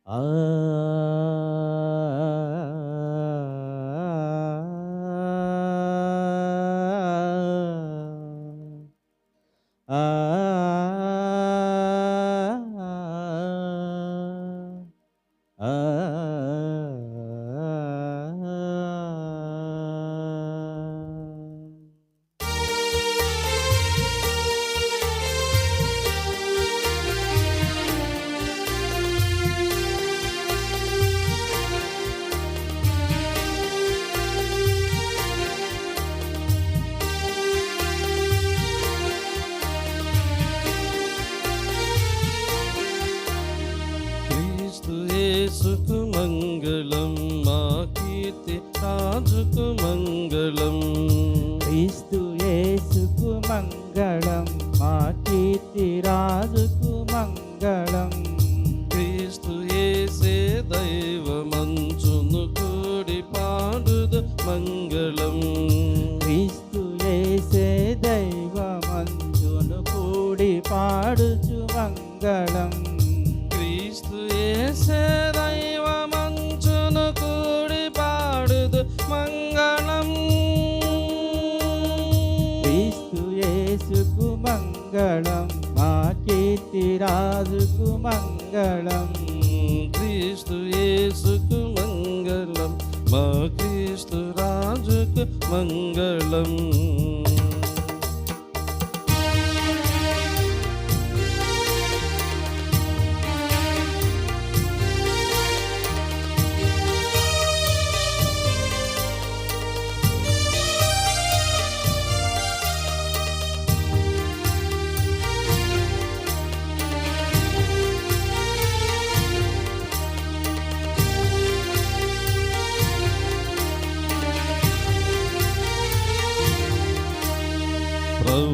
ఆ ఆ ఆ క్రీస్తు యేసుకు మంగళం, మా కీర్తి రాజుకు మంగళం. క్రీస్తు యేసుకు మంగళం, మా కీర్తి రాజుకు మంగళం. క్రీస్తు యేసే దైవమంచును కూడి పాడుదు మంగళం. క్రీస్తు యేసే దైవమంచును కూడి పాడుచు మంగళం. క్రీస్తు యేసే దైవమంచును కూడి పాడుదు మంగళం. క్రీస్తు యేసుకు మంగళం, మా కీర్తి రాజుకు మంగళం. క్రీస్తు యేసుకు మంగళం, మా క్రీస్తు రాజుకు మంగళం.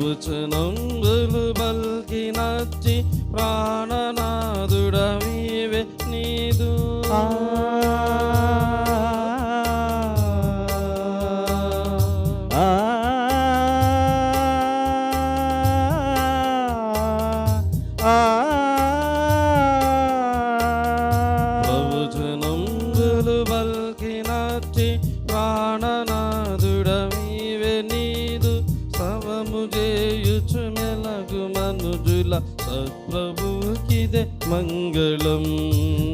ప్రవచనంబులు బల్కినచ్చి ప్రాణనాదుడవీవే నీదు. ఆ ఆ ఆ ప్రవచనంబులు బల్కినచ్చి ప్రాణనాదుడవీవే నీదు. సవము చేయుచు మెలగు మనుజుల సత్ప్రభుకిదే మంగళం.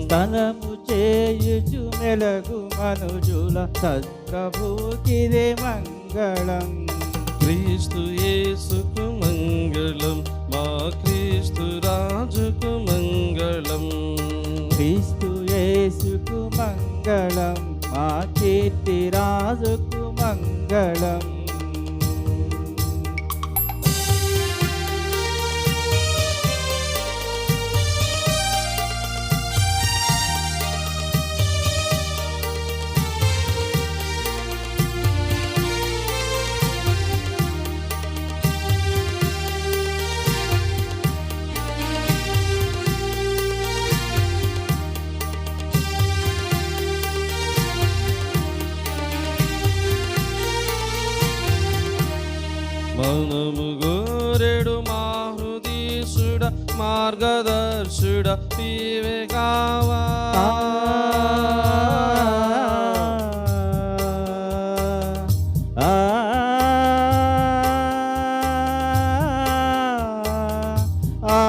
స్థలము చేయుచు మెలగు మనుజుల సత్ప్రభుకిదే మంగళం. క్రీస్తు యేసుకు మంగళం, మా క్రీస్తు రాజుకు మంగళం. క్రీస్తు యేసుకు మంగళం, మా కీర్తి రాజుకు మంగళం. మనము గోరెడు మా హృదీసుడ మార్గదర్శుడ నీవే కావా. ఆ ఆ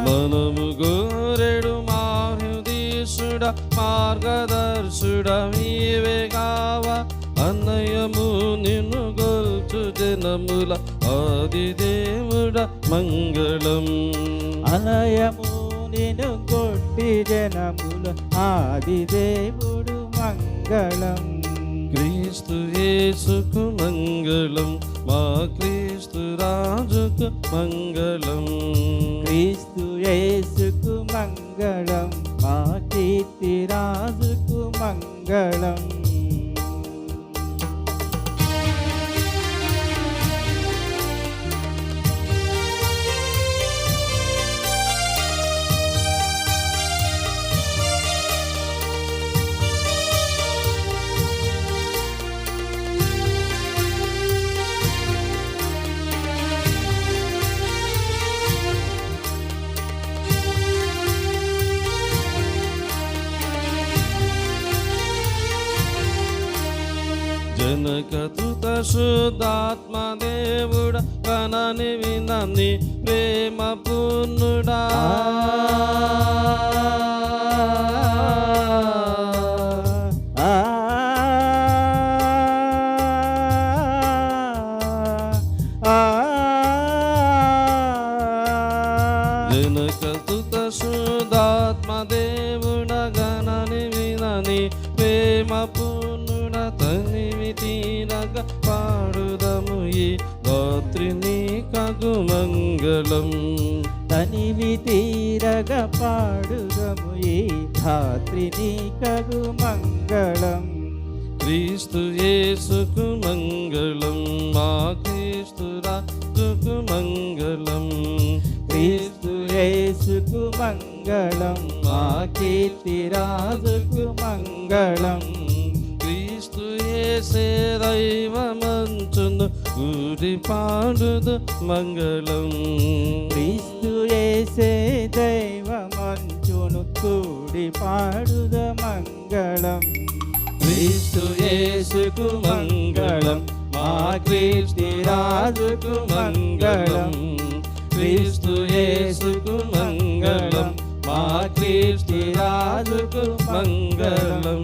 మనము గోరెడు మా హృదీసుడ మార్గదర్శుడ నీవే కావా. అన్నయము నిన్ను గొల్చు జనముల ఆదిదేవుడ మంగళం. అలయము నిను కొట్టి జనముల ఆదిదేవుడు మంగళం. క్రీస్తు యేసుకు మంగళం, మా క్రీస్తు రాజుకు మంగళం. క్రీస్తు యేసుకు మంగళం, మా కీర్తి రాజుకు మంగళం. జనకతుత శుద్ధాత్మ దేవుడ కనని వినని ప్రేమ పూర్ణుడా జనకతుత శుద్ధాత్మ దేవుడ గణని వినని ప్రేమ పూర్ణుడ తనివి తీరగ పాడుదము ఈ రాత్రిని కగు మంగళం తనివి తీరగ పాడుదము ఈ ధాత్రిని కగు మంగళం క్రీస్తు యేసుకు మంగళం మా క్రీస్తు రాజుకు మంగళం క్రీస్తు యేసుకు మంగళం మా కీర్తి రాజుకు మంగళం క్రీస్తు యేసే దైవమంచును కూడి పాడుదు మంగళం క్రీస్తు యేసే దైవమంచును కూడి పాడుద మంగళం క్రీస్తు యేసుకు మంగళం మా కీర్తి రాజుకు మంగళం క్రీస్తు యేసుకు మంగళం మా కీర్తి రాజుకు మంగళం